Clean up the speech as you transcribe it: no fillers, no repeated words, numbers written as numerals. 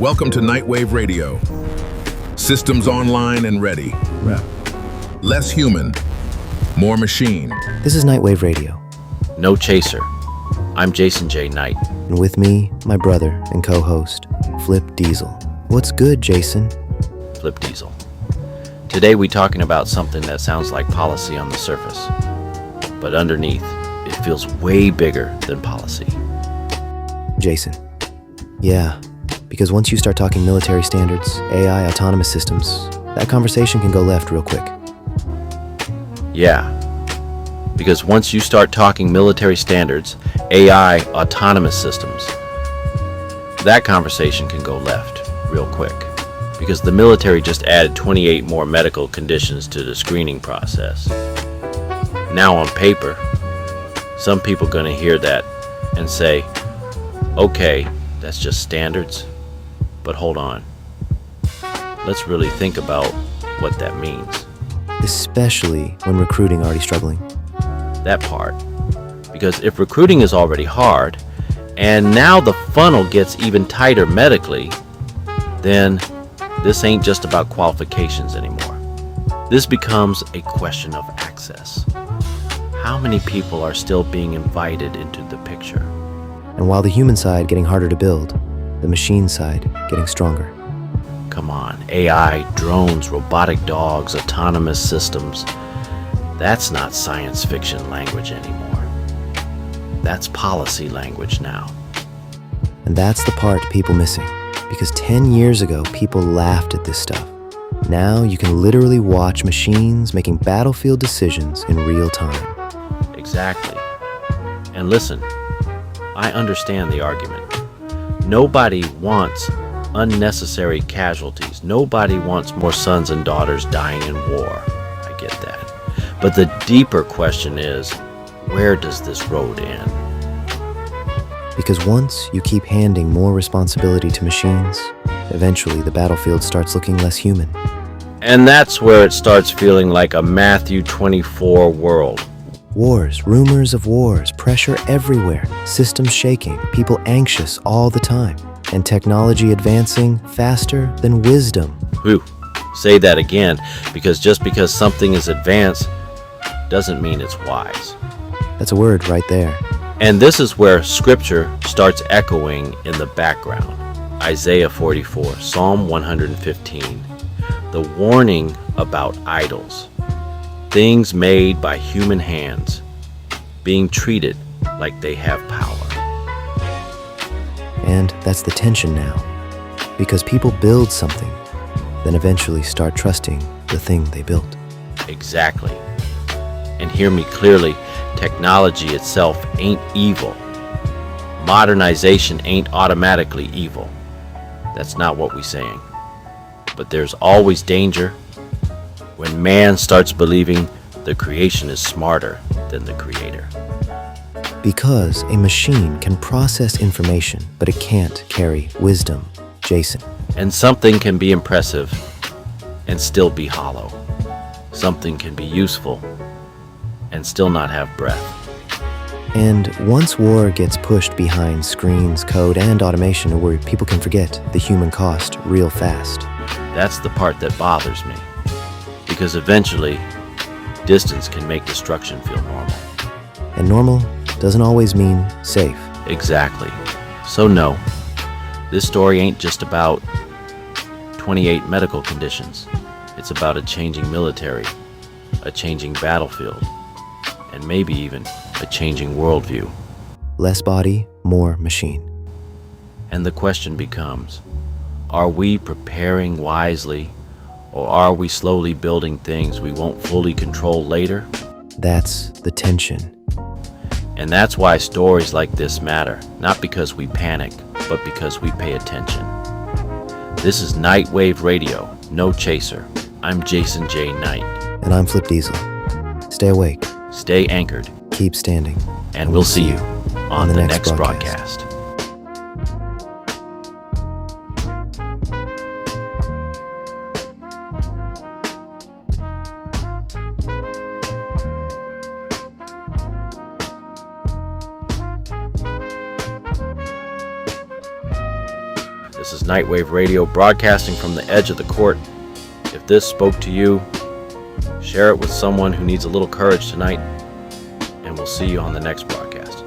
Welcome to Nightwave Radio. Systems online and ready. Less human, more machine. This is Nightwave Radio. No chaser. I'm Jason J. Knight. And with me, my brother and co-host, Flip Diesel. What's good, Jason? Flip Diesel. Today we're talking about something that sounds like policy on the surface, but underneath, it feels way bigger than policy. Jason. Yeah, because once you start talking military standards, AI, autonomous systems, that conversation can go left real quick. Yeah, because once you start talking military standards, AI, autonomous systems, that conversation can go left real quick. Because the military just added 28 more medical conditions to the screening process. Now on paper, some people are going to hear that and say, okay, that's just standards, but hold on. Let's really think about what that means. Especially when recruiting already struggling. That part. Because if recruiting is already hard, and now the funnel gets even tighter medically, then this ain't just about qualifications anymore. This becomes a question of access. How many people are still being invited into the picture? And while the human side getting harder to build, the machine side getting stronger. Come on, AI, drones, robotic dogs, autonomous systems. That's not science fiction language anymore. That's policy language now. And that's the part people missing. Because 10 years ago, people laughed at this stuff. Now you can literally watch machines making battlefield decisions in real time. Exactly. And listen, I understand the argument. Nobody wants unnecessary casualties. Nobody wants more sons and daughters dying in war. I get that. But the deeper question is, where does this road end? Because once you keep handing more responsibility to machines, eventually the battlefield starts looking less human. And that's where it starts feeling like a Matthew 24 world. Wars, rumors of wars, pressure everywhere, systems shaking, people anxious all the time, and technology advancing faster than wisdom. Whew. Say that again, because just because something is advanced doesn't mean it's wise. That's a word right there. And this is where scripture starts echoing in the background. Isaiah 44, Psalm 115, the warning about idols, things made by human hands, being treated like they have power. And that's the tension now. Because people build something, then eventually start trusting the thing they built. Exactly. And hear me clearly, technology itself ain't evil. Modernization ain't automatically evil. That's not what we're saying. But there's always danger when man starts believing the creation is smarter than the creator. Because a machine can process information, but it can't carry wisdom, Jason. And something can be impressive and still be hollow. Something can be useful and still not have breath. And once war gets pushed behind screens, code, and automation where people can forget the human cost real fast. That's the part that bothers me. Because eventually, distance can make destruction feel normal. And normal doesn't always mean safe. Exactly. So no, this story ain't just about 28 medical conditions. It's about a changing military, a changing battlefield, and maybe even a changing worldview. Less body, more machine. And the question becomes, are we preparing wisely, or are we slowly building things we won't fully control later? That's the tension. And that's why stories like this matter, not because we panic, but because we pay attention. This is Nightwave Radio, no chaser. I'm Jason J. Knight. And I'm Flip Diesel. Stay awake. Stay anchored. Keep standing. And we'll see you on the next broadcast. The This is Nightwave Radio, broadcasting from the edge of the court. If this spoke to you, share it with someone who needs a little courage tonight, and we'll see you on the next broadcast.